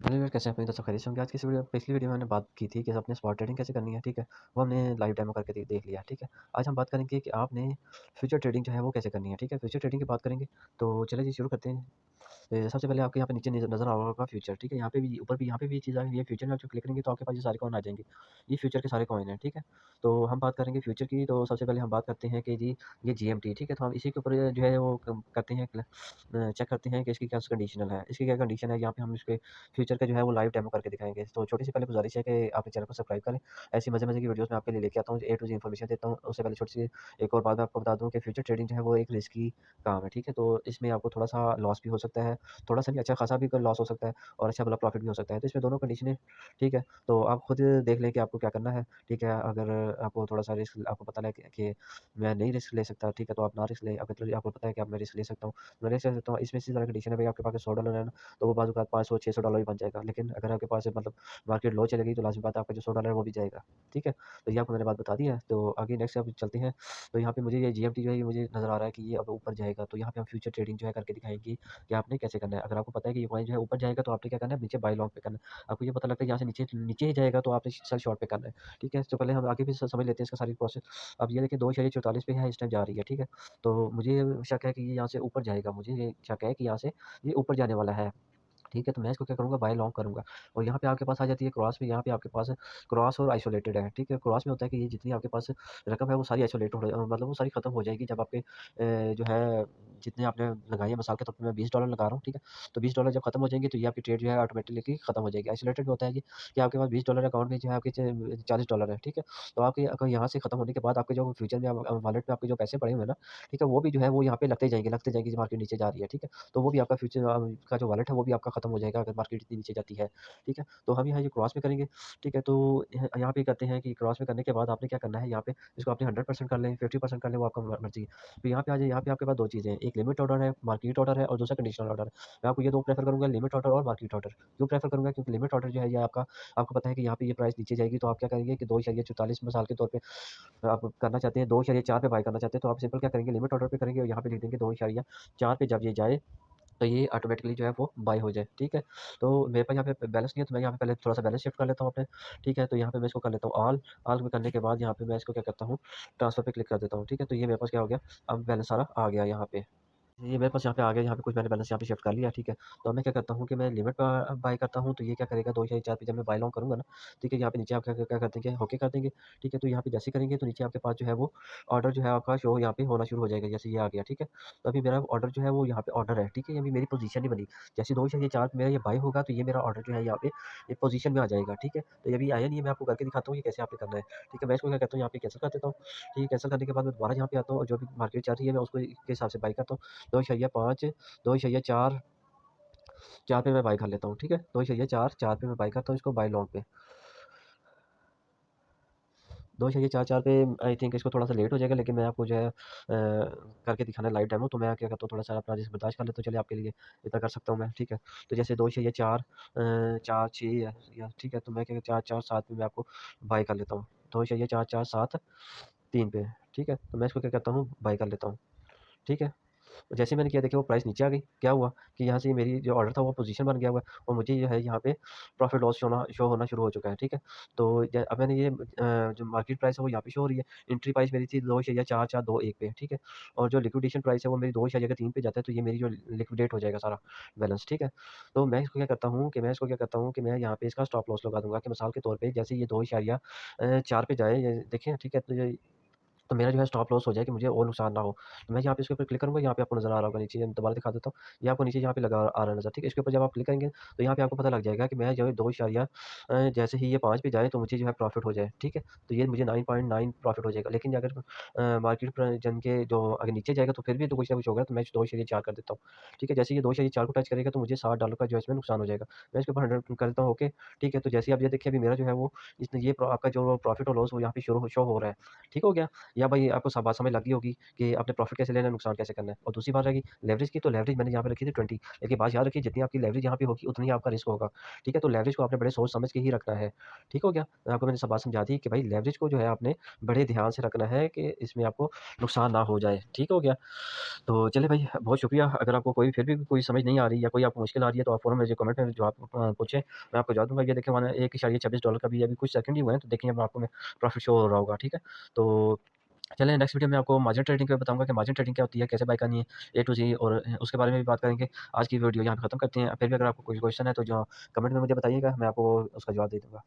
Hello यार, कैसे हैं अपनी तरफ से खैरियत से होंगे। आज की इस वीडियो पिछली वीडियो में मैंने बात की थी कि अपने स्पॉट ट्रेडिंग कैसे करनी है, ठीक है? वो हमने लाइव डेमो करके देख लिया, ठीक है? आज हम बात करेंगे कि आपने फ्यूचर ट्रेडिंग जो है वो कैसे करनी है, ठीक है? फ्यूचर ट्रेडिंग की बात करेंगे, तो चलिए जी शुरू करते हैं। सबसे पहले आपके यहाँ पे नीचे नज़र आ रहा होगा फ्यूचर, ठीक है? यहाँ पे भी ऊपर भी यहाँ पे भी ये चीज़ आ रही है, फ्यूचर में आप जो क्लिक करेंगे तो आपके पास ये सारे कॉइन आ जाएँगे। ये फ्यूचर के सारे कॉइन हैं, ठीक है? तो हम बात करेंगे फ्यूचर की, तो सबसे पहले हम बात करते हैं कि जी ये जीएमटी, ठीक है? तो हम इसी के ऊपर जो है वो करते हैं चेक करते हैं कि इसकी क्या कंडीशनल है। इसकी क्या कंडीशन है, यहाँ पे हम इसके फ्यूचर का जो है वो लाइव डेमो करके दिखाएँगे। तो छोटी-सी पहले गुज़ारिश है कि आप इस चैनल को सब्सक्राइब करें। ऐसी मज़े-मज़े की वीडियोज़ मैं आपके लिए लेके आता हूँ, ए टू ज़ेड इन्फॉर्मेशन देता हूँ। उससे पहले छोटी-सी एक और बात मैं आपको बता दूँ कि फ्यूचर ट्रेडिंग जो है वो एक रिस्की काम है, ठीक है? तो इसमें आपको थोड़ा-सा लॉस भी हो सकता है, थोड़ा-सा नहीं अच्छा खासा भी लॉस हो सकता है और अच्छा भला प्रॉफ़िट भी हो सकता है। तो इसमें दोनों कंडीशनें ठीक है? तो आप खुद देख लें कि आपको क्या करना है, ठीक है? अगर आपको थोड़ा-सा रिस्क आपको पता है कि मैं नहीं रिस्क ले सकता, ठीक है? तो आप ना रिस्क लें। अगर आपको पता है कि आप मैं रिस्क ले सकता हूँ, मैं रिस्क ले सकता हूँ। इसमें इसी तरह कंडीशन है भई आपके पास $100 है ना, तो वो बाज़ औक़ात $500-600 भी बन जाएगा। लेकिन अगर आपके पास मतलब मार्केट लो चलेगी तो लाज़िमी बात है आपका जो $100 है वो भी जाएगा, ठीक है? तो ये आपको मैंने बात बता दी है। तो आगे नेक्स्ट अब चलते हैं। तो यहाँ पे मुझे ये जीएमटी जो है ये मुझे नज़र आ रहा है कि ये अब ऊपर जाएगा। तो यहाँ पे हम फ्यूचर ट्रेडिंग जो है करके दिखाएँगे कि आपने कैसे करना है। अगर आपको पता है कि ये कॉइन जो है ऊपर जाएगा तो आपने क्या करना है, नीचे बाय लॉन्ग पे करना है। आपको ये पता लगता है यहाँ से नीचे नीचे ही जाएगा तो आपने सेल शॉर्ट पे करना है, ठीक है? तो पहले हम आगे भी समझ लेते हैं इसका सारी प्रोसेस। अब ये देखिए 2.44 पे है इस टाइम जा रही है, ठीक है? तो मुझे शक है कि ये यहाँ से ऊपर जाएगा। मुझे ये शक है कि यहाँ से ये ऊपर जाने वाला है। ठीक है, तो मैं इसको क्या करूँगा बाय लॉन्ग करूँगा और यहाँ पे आपके पास आ जाती है क्रॉस में, यहाँ पे आपके पास क्रॉस और आइसोलेटेड है, ठीक है? क्रॉस में होता है कि ये जितनी आपके पास रकम है वो सारी आइसोलेट हो मतलब वो सारी खत्म हो जाएगी जब आपके जो है जितने आपने लगाई है मिसाल के तौर पे मैं $20 लगा रहा हूँ, ठीक है? तो $20 जब खत्म हो जाएँगे तो ये आपकी ट्रेड जो है ऑटोमेटिकली खत्म हो जाएगी। आइसोलेटेड में होता है कि आपके पास $20 अकाउंट में जो है आपके $40 है, ठीक है? तो आपके अगर यहाँ से खत्म होने के बाद आपके जो फ्यूचर में वॉलेट में आपके जो पैसे पड़े हुए हैं ना, ठीक है? वो भी जो है वो यहाँ पे लगते जाएँगे, मार्केट नीचे जा रही है, ठीक है? तो वो भी आपका फ्यूचर का जो वॉलेट है वो भी आपका खत्म हो जाएगा अगर मार्केट इतनी नीचे जाती है, ठीक है? तो हम यहाँ ये क्रॉस में करेंगे, ठीक है? तो यहाँ पे करते हैं कि क्रॉस में करने के बाद आपने क्या करना है यहाँ पे इसको आपने 100% कर लें, 50% कर लें वो आपका मर्ज़ी है। तो यहाँ पे आ जाइए, यहाँ पे आपके पास 2 चीज़ें हैं, एक लिमिट ऑर्डर है, मार्केट ऑर्डर है और दूसरा कंडीशनल ऑर्डर है। मैं आपको ये 2 प्रेफ़र करूँगा लिमिट ऑर्डर और मार्केट ऑर्डर। क्यों प्रेफ़र करूँगा? क्योंकि लिमिट ऑर्डर जो है ये आपको पता है कि यहाँ पे ये प्राइस नीचे जाएगी तो आप क्या करेंगे कि 2.44 मिसाल के तौर पे आप करना चाहते हैं 2.4 पे बाय करना चाहते हैं तो आप सिंपल क्या करेंगे लिमिट ऑर्डर पे करेंगे और यहाँ पे लिख देंगे 2.4 पे जब ये जाए तो ये ऑटोमेटिकली जो है वो बाय हो जाए, ठीक है? तो मेरे पास यहाँ पे बैलेंस नहीं है तो मैं यहाँ पे पहले थोड़ा-सा बैलेंस शिफ्ट कर लेता हूँ अपने, ठीक है? तो यहाँ पे मैं इसको कर लेता हूँ ऑल में करने के बाद यहाँ पे मैं इसको क्या करता हूँ, ट्रांसफर पे क्लिक कर देता हूँ, ठीक है? तो ये मेरे पास क्या हो गया, अब बैलेंस सारा आ गया यहाँ पे। ये मेरे पास यहाँ पे आ गया, यहाँ पे कुछ मैंने बैलेंस यहाँ पे शिफ्ट कर लिया, ठीक है। तो अब मैं क्या करता हूँ कि मैं लिमिट पे बाय करता हूँ, तो ये क्या करेगा 2 या 4 पे जब मैं बाय लॉन्ग करूँगा ना, ठीक है, यहाँ पे नीचे आप क्या कर देंगे, ओके कर देंगे, ठीक है। तो यहाँ पे जैसे करेंगे तो नीचे आपके पास जो है वो ऑर्डर जो है आपका शो यहाँ पे होना शुरू हो जाएगा, जैसे ये आ गया, ठीक है। तो अभी मेरा ऑर्डर जो है वो यहाँ पे ऑर्डर है, ठीक है, अभी मेरी पोज़ीशन नहीं बनी। जैसे 2 या 4 पे मेरा ये बाय होगा तो ये मेरा ऑर्डर जो है यहाँ पे एक पोज़ीशन में आ जाएगा, ठीक है। तो ये अभी आया नहीं है, मैं आपको करके दिखाता हूँ ये कैसे आपने करना है, ठीक है। मैं इसको क्या करता हूँ यहाँ पे कैंसल कर देता हूँ, ठीक है। कैंसल करने के बाद मैं दोबारा यहाँ पे आता हूँ और जो भी मार्केट चल रही है मैं उसको के हिसाब से बाय करता हूँ। 2.5 2.4 4 पे मैं बाय कर लेता हूँ, ठीक है? 2.4 पे मैं बाय करता हूँ इसको बाय लॉन्ग पे। 2.4 पे आई थिंक इसको थोड़ा-सा लेट हो जाएगा लेकिन मैं आपको जो है करके दिखाना है लाइव डेमो तो मैं क्या करता हूँ थोड़ा-सा अपना रिस्क बर्दाश्त कर लेता हूँ, चलिए आपके लिए इतना कर सकता हूँ मैं, ठीक है? तो जैसे 2.4 4-6 या ठीक है, तो मैं क्या 4-4-7 पे मैं आपको बाय कर लेता हूँ। 2.4-4-7 3 पे, ठीक है? तो मैं इसको क्या करता हूँ बाय कर लेता हूँ, ठीक है? जैसे मैंने किया देखिए वो प्राइस नीचे आ गई। क्या हुआ कि यहाँ से मेरी जो ऑर्डर था वो पोज़ीशन बन गया हुआ है और मुझे जो है यहाँ पे प्रॉफ़िट लॉस शो होना शुरू हो चुका है, ठीक है? तो ज अब मैंने ये जो मार्केट प्राइस है वो यहाँ पे शो हो रही है। एंट्री प्राइस मेरी थी 2.4421 पे, ठीक है? और जो लिक्विडेशन प्राइस है वो मेरी 2.3 पे जाता है तो ये मेरी जो लिक्विडेट हो जाएगा सारा बैलेंस, ठीक है? तो मैं इसको क्या करता हूँ कि मैं यहाँ पे इसका स्टॉप लॉस लगा दूँगा कि मिसाल के तौर पे जैसे ये 4 पे जाए ये देखें, ठीक है? तो मेरा जो है स्टॉप लॉस हो जाए कि मुझे और नुकसान ना हो। तो मैं यहाँ पे इसके ऊपर क्लिक करूँगा, यहाँ पे आपको नज़र आ रहा होगा नीचे दोबारा दिखा देता हूँ। ये आपको नीचे यहाँ पे लगा आ रहा है नज़र, ठीक है? इसके ऊपर जब आप क्लिक करेंगे तो यहाँ पे आपको पता लग जाएगा कि मैं जो है 2 इशारिया जैसे ही ये 5 पे जाए तो मुझे जो है प्रॉफ़िट हो जाए, ठीक है? तो ये मुझे 9.9 प्रॉफ़िट हो जाएगा। लेकिन अगर मार्केट जम के जो अगर नीचे जाएगा तो फिर भी तो कुछ ना कुछ होगा तो मैं 2.4 कर देता हूँ, ठीक है? जैसे ये 2.4 को टच करेगा तो मुझे $60 का जो है इसमें नुकसान हो जाएगा। मैं इसके ऊपर 100 कर देता हूँ ओके, ठीक है? तो जैसे ही आप ये देखिए अभी मेरा जो है वो इसने ये आपका जो प्रॉफ़िट और लॉस वो यहाँ पे शो हो रहा है, ठीक हो गया? या भाई आपको बात समझ लग गई होगी कि आपने प्रॉफिट कैसे लेना है, नुकसान कैसे करना है। और दूसरी बात रहेगी लेवरेज की, तो लेवरेज मैंने यहाँ पे रखी थी 20, लेकिन बात याद रखिए जितनी आपकी लेवरेज यहाँ पे होगी उतना ही आपका रिस्क होगा। ठीक है? तो लेवरेज को आपने बड़े सोच समझ के ही रखना है। ठीक हो गया? आपको मैंने सब बात समझा दी कि भाई लेवरेज को जो है आपने बड़े ध्यान से रखना है कि इसमें आपको नुकसान ना हो जाए। ठीक हो गया? तो चलिए भाई बहुत शुक्रिया। अगर आपको कोई फिर भी कोई समझ नहीं आ रही या कोई आपको मुश्किल आ रही है तो आप फ़ौरन मुझे कमेंट में जवाब पूछें, मैं आपको जवाब दूँगा। ये देखिए मैंने $1.26 का भी अभी कुछ सेकंड ही हुए हैं, तो देखिए अब आपको मैं प्रॉफ़िट शो हो रहा होगा, ठीक है? तो चलिए नेक्स्ट वीडियो में आपको मार्जिन ट्रेडिंग का बताऊँगा कि मार्जिन ट्रेडिंग क्या होती है, कैसे बाय करनी है, ए टू ज़ेड, और उसके बारे में भी बात करेंगे। आज की वीडियो यहाँ पे ख़त्म करते हैं। फिर भी अगर आपको कोई क्वेश्चन है तो जो कमेंट में मुझे बताइएगा, मैं आपको उसका जवाब दे दूँगा।